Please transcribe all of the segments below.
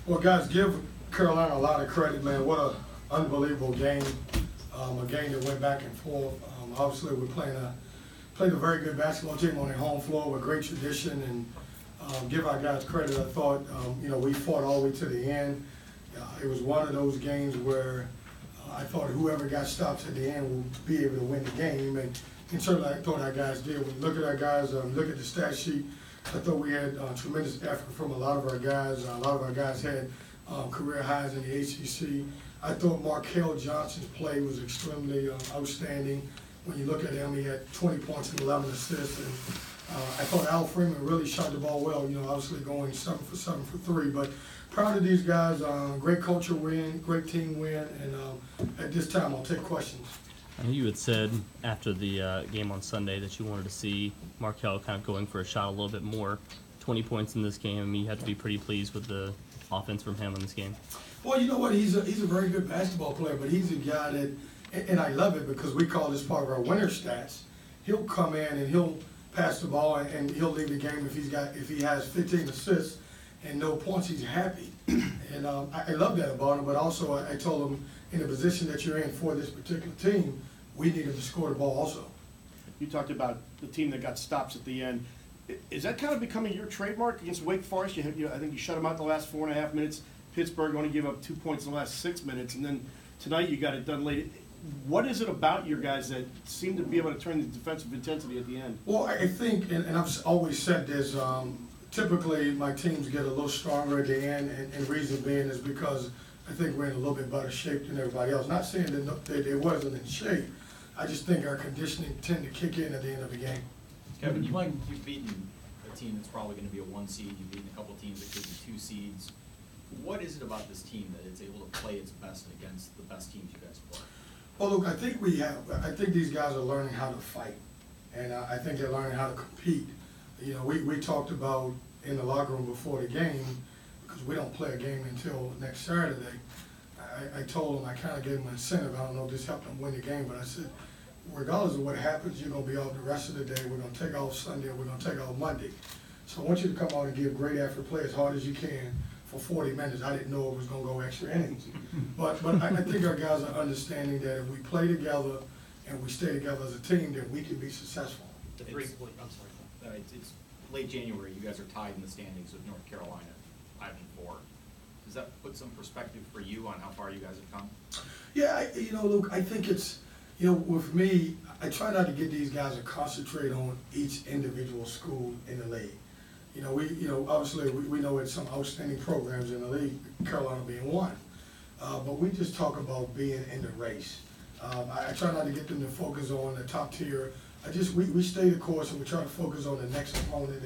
Well, guys, give Carolina a lot of credit, man. What an unbelievable game. A game that went back and forth. Obviously, we're played a very good basketball team on their home floor with great tradition, and give our guys credit. I thought, we fought all the way to the end. It was one of those games where I thought whoever got stops at the end would be able to win the game, and certainly I thought our guys did. When you look at our guys, look at the stat sheet, I thought we had tremendous effort from a lot of our guys. A lot of our guys had career highs in the ACC. I thought Markel Johnson's play was extremely outstanding. When you look at him, he had 20 points and 11 assists. And I thought Al Freeman really shot the ball well, obviously going 7 for 7 for 3. But proud of these guys. Great culture win, great team win. And at this time, I'll take questions. I know you had said after the game on Sunday that you wanted to see Markel kind of going for a shot a little bit more. 20 points in this game. I mean, you have to be pretty pleased with the offense from him in this game. Well, you know what? He's a very good basketball player, but he's a guy that, and I love it because we call this part of our winner stats. He'll come in and he'll pass the ball and he'll leave the game if he has 15 assists and no points. He's happy, and I love that about him. But also, I told him, in the position that you're in for this particular team, we need him to score the ball also. You talked about the team that got stops at the end. Is that kind of becoming your trademark against Wake Forest? I think you shut them out the last 4.5 minutes. Pittsburgh only gave up 2 points in the last 6 minutes, and then tonight you got it done late. What is it about your guys that seem to be able to turn the defensive intensity at the end? Well, I think, and I've always said this, typically my teams get a little stronger at the end, and reason being is because I think we're in a little bit better shape than everybody else. Not saying that it wasn't in shape. I just think our conditioning tend to kick in at the end of the game. Kevin, you've beaten a team that's probably going to be a 1 seed. You've beaten a couple of teams that could be 2 seeds. What is it about this team that it's able to play its best against the best teams you guys play? Well, look, I think these guys are learning how to fight, and I think they're learning how to compete. We talked about in the locker room before the game, because we don't play a game until next Saturday. I told them, I kind of gave them an incentive. I don't know if this helped them win the game, but I said, regardless of what happens, you're going to be off the rest of the day. We're going to take off Sunday, we're going to take off Monday. So I want you to come out and give great effort, play as hard as you can for 40 minutes. I didn't know it was going to go extra innings. But I think our guys are understanding that if we play together and we stay together as a team, then we can be successful. I'm sorry. It's late January. You guys are tied in the standings with North Carolina, 5-4. Does that put some perspective for you on how far you guys have come? Yeah, look, I think it's, with me, I try not to get these guys to concentrate on each individual school in the league. Obviously we know it's some outstanding programs in the league, Carolina being one. But we just talk about being in the race. I try not to get them to focus on the top tier. We stay the course and we try to focus on the next opponent,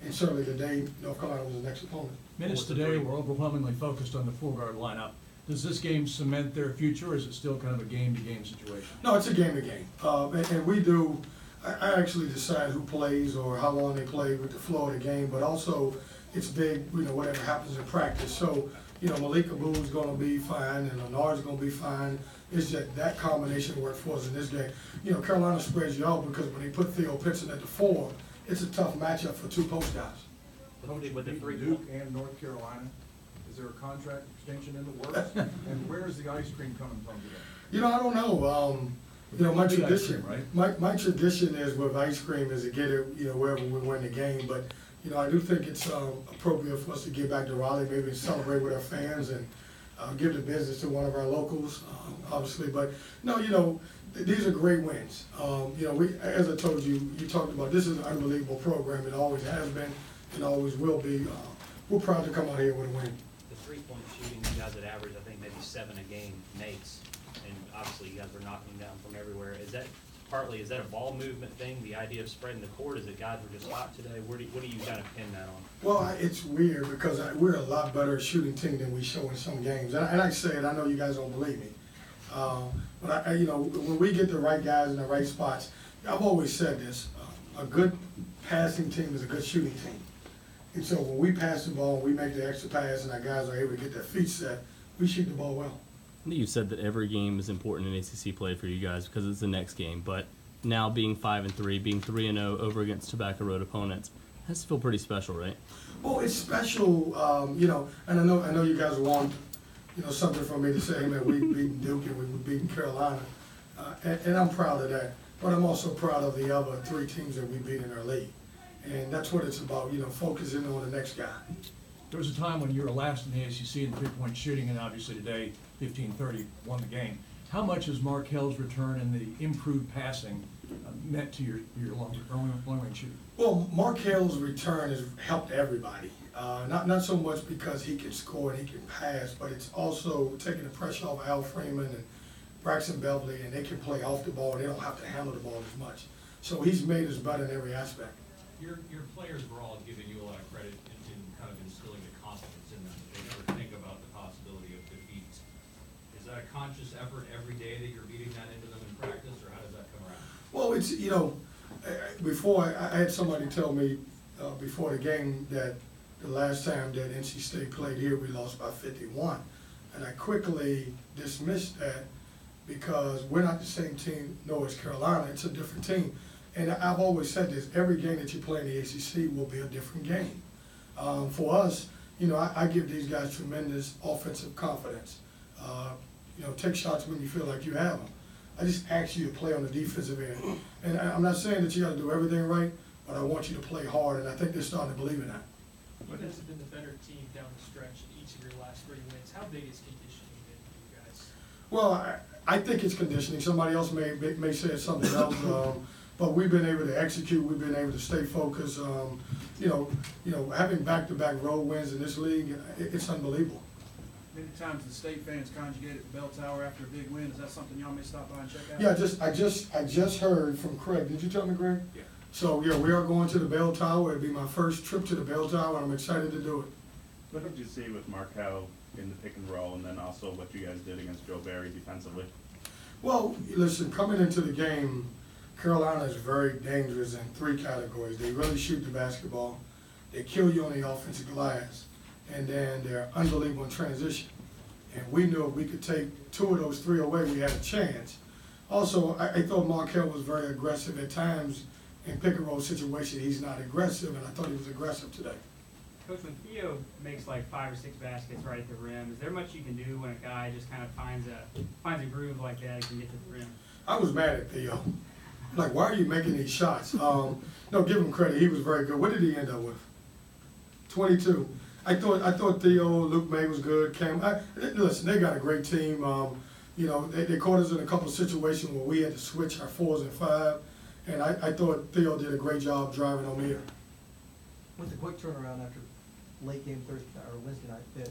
and certainly today North Carolina was the next opponent. Minutes today were overwhelmingly focused on the four-guard lineup. Does this game cement their future, or is it still kind of a game-to-game situation? No, it's a game-to-game. And we do, I actually decide who plays or how long they play with the flow of the game, but also it's big, whatever happens in practice. So, Malik Abu's going to be fine and Lenard's going to be fine. It's just that combination worked for us in this game. Carolina spreads you out because when they put Theo Pinson at the 4, it's a tough matchup for 2 post guys. With the Duke and North Carolina, is there a contract extension in the works? And where is the ice cream coming from today? I don't know. My tradition, right? my tradition is with ice cream is to get it, wherever we win the game. But I do think it's appropriate for us to get back to Raleigh, maybe celebrate with our fans and give the business to one of our locals, obviously. But no, these are great wins. As I told you, you talked about this is an unbelievable program. It always has been and always will be. We're proud to come out here with a win. The three-point shooting, you guys had averaged, I think, maybe 7 a game makes, and obviously you guys were knocking down from everywhere. Is that a ball movement thing, the idea of spreading the court? Is it guys were just hot today? What do you kind of pin that on? Well, it's weird because we're a lot better shooting team than we show in some games. And I say it, I know you guys don't believe me. But when we get the right guys in the right spots, I've always said this, a good passing team is a good shooting team. And so when we pass the ball, we make the extra pass, and our guys are able to get their feet set, we shoot the ball well. You said that every game is important in ACC play for you guys because it's the next game. But now being 5-3, being 3-0 over against Tobacco Road opponents, Has to feel pretty special, right? Well, it's special, you know, and I know you guys want, you know, something from me to say, hey, man, we beaten Duke and we beaten Carolina, and I'm proud of that. But I'm also proud of the other 3 teams that we beat in our league, and that's what it's about, you know, focusing on the next guy. There was a time when you were last in the ACC in three-point shooting, and obviously today, 15-30 won the game. How much has Markel's return and the improved passing meant to your long-range shooting? Well, Markel's return has helped everybody. Not so much because he can score and he can pass, but it's also taking the pressure off Al Freeman and Braxton Beverly, and they can play off the ball. They don't have to handle the ball as much. So he's made us better in every aspect. Your players were all giving you a lot of credit in kind of instilling the confidence in them. They never think about the possibility of defeat. Is that a conscious effort every day that you're beating that into them in practice, or how does that come around? Well, it's, you know, before I had somebody tell me before the game that the last time that NC State played here, we lost by 51. And I quickly dismissed that because we're not the same team, nor is Carolina. It's a different team. And I've always said this, every game that you play in the ACC will be a different game. For us, you know, I give these guys tremendous offensive confidence. You know, take shots when you feel like you have them. I just ask you to play on the defensive end. And I'm not saying that you got to do everything right, but I want you to play hard, and I think they're starting to believe in that. You guys have been the better team down the stretch in each of your last 3 wins. How big is conditioning been for you guys? Well, I think it's conditioning. Somebody else may say it's something else, but we've been able to execute. We've been able to stay focused. You know, having back-to-back road wins in this league, it's unbelievable. Many times the state fans conjugate at the bell tower after a big win. Is that something y'all may stop by and check out? Yeah, I just heard from Craig. Did you tell me, Greg? Yeah. So yeah, we are going to the bell tower. It'll be my first trip to the bell tower, and I'm excited to do it. What did you see with Markel in the pick and roll, and then also what you guys did against Joe Barry defensively? Well, listen, coming into the game, Carolina is very dangerous in 3 categories. They really shoot the basketball, they kill you on the offensive glass, and then they're unbelievable in transition. And we knew if we could take 2 of those 3 away, we had a chance. Also, I thought Markel was very aggressive at times. In pick and roll situation, he's not aggressive, and I thought he was aggressive today. Coach, when Theo makes like 5 or 6 baskets right at the rim, is there much you can do when a guy just kind of finds a groove like that and can get to the rim? I was mad at Theo. Like, why are you making these shots? No, give him credit. He was very good. What did he end up with? 22. I thought Theo, Luke May was good. Listen, they got a great team. You know, they caught us in a couple of situations where we had to switch our 4s and 5. And I thought Theo did a great job driving on here. With the quick turnaround after late game Thursday or Wednesday night,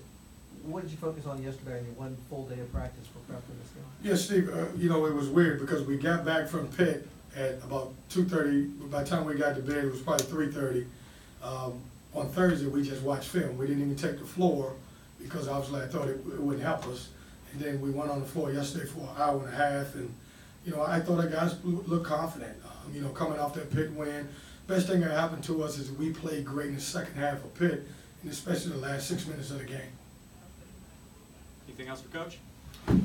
what did you focus on yesterday in your 1 full day of practice for prep for this game? Yeah, Steve, you know, it was weird because we got back from Pitt at about 2:30. By the time we got to bed, it was probably 3:30. On Thursday, we just watched film. We didn't even take the floor because obviously I thought it wouldn't help us. And then we went on the floor yesterday for an hour and a half, and you know, I thought our guys looked confident. You know, coming off that Pitt win, best thing that happened to us is we played great in the second half of Pitt, and especially the last 6 minutes of the game. Anything else for Coach?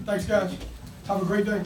Thanks, guys. Have a great day.